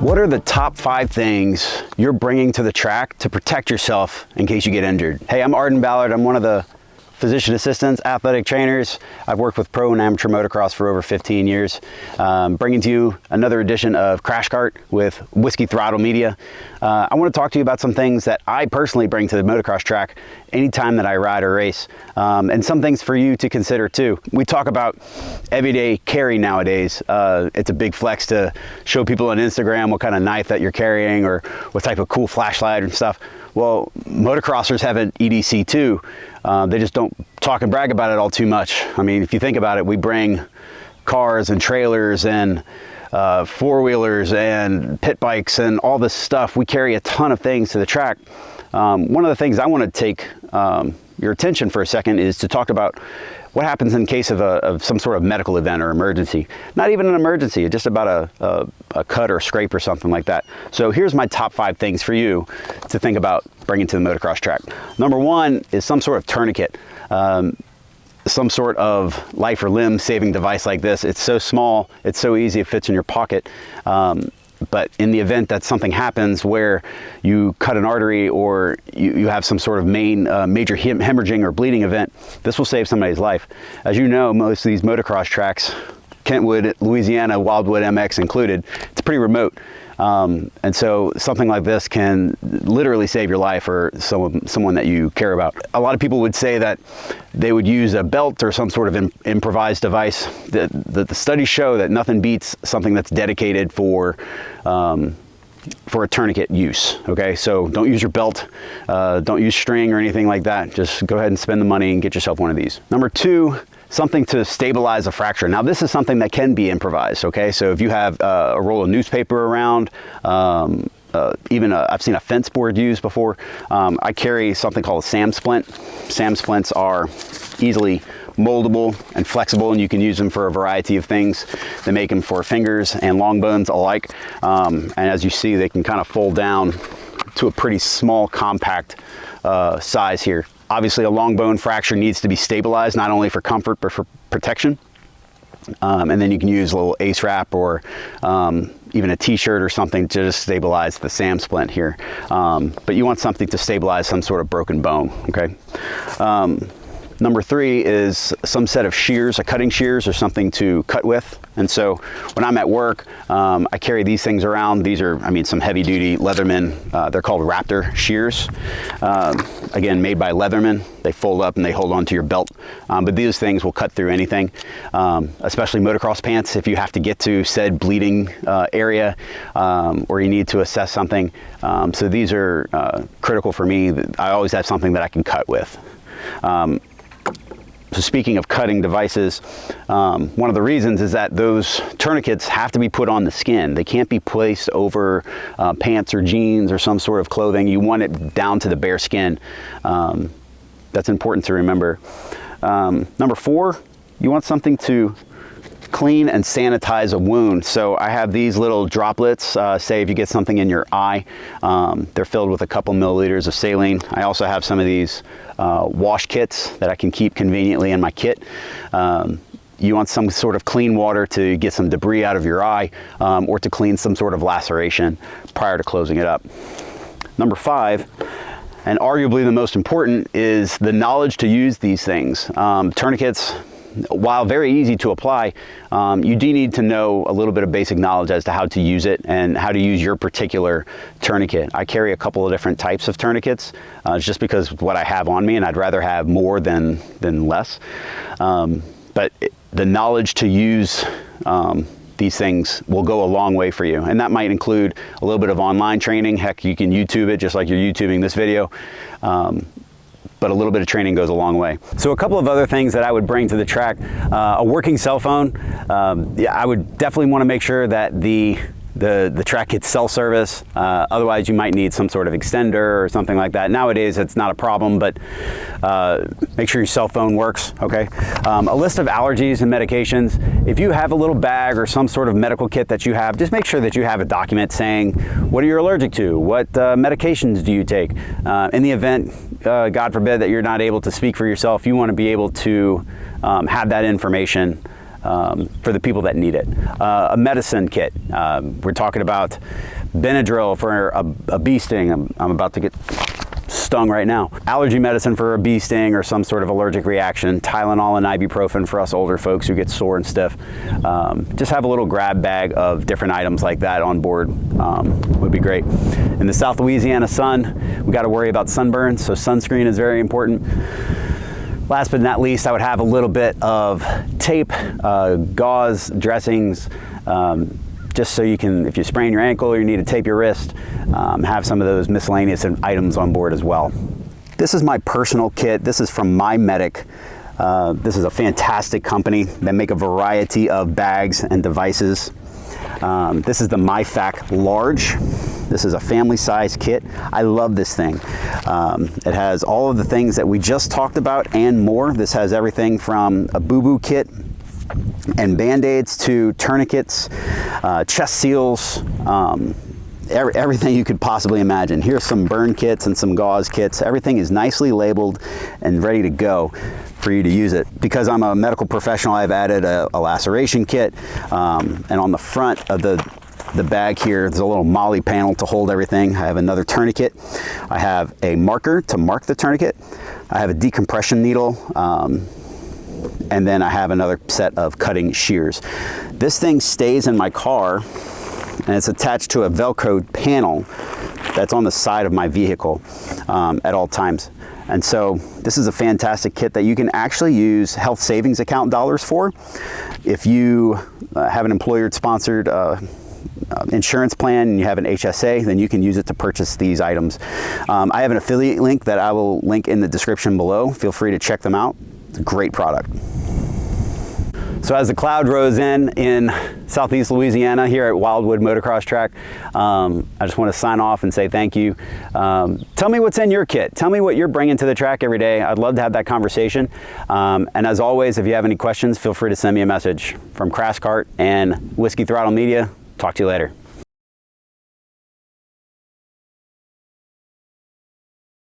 What are the top 5 things you're bringing to the track to protect yourself in case you get injured? Hey, I'm Arden Ballard. I'm one of the physician assistants, athletic trainers. I've worked with pro and amateur motocross for over 15 years. Bringing to you another edition of Crash Cart with Whiskey Throttle Media. I want to talk to you about some things that I personally bring to the motocross track anytime that I ride or race, and some things for you to consider too. We talk about everyday carry nowadays. It's a big flex to show people on Instagram what kind of knife that you're carrying or what type of cool flashlight and stuff. Well, motocrossers have an EDC too. They just don't talk and brag about it all too much. I mean, if you think about it, we bring cars and trailers and four-wheelers and pit bikes and all this stuff. We carry a ton of things to the track. One of the things I want to take your attention for a second is to talk about what happens in case of some sort of medical event or emergency. Not even an emergency, just about a cut or a scrape or something like that. So here's my top 5 things for you to think about bringing to the motocross track. Number 1 is some sort of tourniquet. Some sort of life or limb saving device like this. It's so small, it's so easy, it fits in your pocket. But in the event that something happens where you cut an artery or you have some sort of major hemorrhaging or bleeding event, this will save somebody's life. As you know, most of these motocross tracks, Kentwood, Louisiana, Wildwood MX included, it's pretty remote. And so something like this can literally save your life or someone that you care about. A lot of people would say that they would use a belt or some sort of improvised device. The studies show that nothing beats something that's dedicated for a tourniquet use. Okay, so don't use your belt, don't use string or anything like that. Just go ahead and spend the money and get yourself one of these. Number 2, something to stabilize a fracture. Now this is something that can be improvised, okay? So if you have a roll of newspaper around, I've seen a fence board used before. I carry something called a SAM splint. SAM splints are easily moldable and flexible, and you can use them for a variety of things. They make them for fingers and long bones alike. And as you see, they can kind of fold down to a pretty small, compact size here. Obviously, a long bone fracture needs to be stabilized, not only for comfort, but for protection. And then you can use a little ace wrap or even a t-shirt or something to just stabilize the SAM splint here. But you want something to stabilize some sort of broken bone, okay? Number 3 is some set of shears, a cutting shears or something to cut with. And so when I'm at work, I carry these things around. These are, some heavy duty Leatherman. They're called Raptor shears. Again, made by Leatherman. They fold up and they hold onto your belt. But these things will cut through anything, especially motocross pants. If you have to get to said bleeding area or you need to assess something. So these are critical for me. I always have something that I can cut with. So speaking of cutting devices, one of the reasons is that those tourniquets have to be put on the skin. They can't be placed over pants or jeans or some sort of clothing. You want it down to the bare skin. That's important to remember. Number 4, you want something to clean and sanitize a wound. So I have these little droplets, say if you get something in your eye, they're filled with a couple milliliters of saline. I also have some of these wash kits that I can keep conveniently in my kit. You want some sort of clean water to get some debris out of your eye or to clean some sort of laceration prior to closing it up. Number 5, and arguably the most important, is the knowledge to use these things. Tourniquets, while very easy to apply, you do need to know a little bit of basic knowledge as to how to use it and how to use your particular tourniquet. I carry a couple of different types of tourniquets just because of what I have on me, and I'd rather have more than less. But the knowledge to use these things will go a long way for you. And that might include a little bit of online training. Heck, you can YouTube it just like you're YouTubing this video. But a little bit of training goes a long way. So a couple of other things that I would bring to the track, a working cell phone. I would definitely want to make sure that the track gets cell service. Otherwise you might need some sort of extender or something like that. Nowadays it's not a problem, but make sure your cell phone works, okay? A list of allergies and medications. If you have a little bag or some sort of medical kit that you have, just make sure that you have a document saying what are you allergic to, what medications do you take. In the event, God forbid, that you're not able to speak for yourself, you want to be able to have that information for the people that need it. A medicine kit. We're talking about Benadryl for a bee sting. I'm about to get stung right now. Allergy medicine for a bee sting or some sort of allergic reaction. Tylenol and ibuprofen for us older folks who get sore and stiff. Just have a little grab bag of different items like that on board would be great. In the South Louisiana sun, we got to worry about sunburn, so sunscreen is very important. Last but not least, I would have a little bit of tape, gauze, dressings, just so you can, if you sprain your ankle or you need to tape your wrist, have some of those miscellaneous items on board as well. This is my personal kit. This is from My Medic. This is a fantastic company. They make a variety of bags and devices. This is the MyFac Large. This is a family size kit. I love this thing. It has all of the things that we just talked about and more. This has everything from a boo-boo kit and band-aids to tourniquets, chest seals, everything you could possibly imagine. Here's some burn kits and some gauze kits. Everything is nicely labeled and ready to go for you to use it. Because I'm a medical professional, I've added a laceration kit, and on the front of the bag here, there's a little molly panel to hold everything. I have another tourniquet. I have a marker to mark the tourniquet. I have a decompression needle, and then I have another set of cutting shears. This thing stays in my car, and it's attached to a Velcro panel that's on the side of my vehicle at all times. And so this is a fantastic kit that you can actually use health savings account dollars for. If you have an employer-sponsored insurance plan and you have an HSA, then you can use it to purchase these items. I have an affiliate link that I will link in the description below. Feel free to check them out. It's a great product. So as the cloud rose in Southeast Louisiana here at Wildwood Motocross Track, I just want to sign off and say thank you. Tell me what's in your kit. Tell me what you're bringing to the track every day. I'd love to have that conversation. And as always, if you have any questions, feel free to send me a message. From Crash Cart and Whiskey Throttle Media, talk to you later.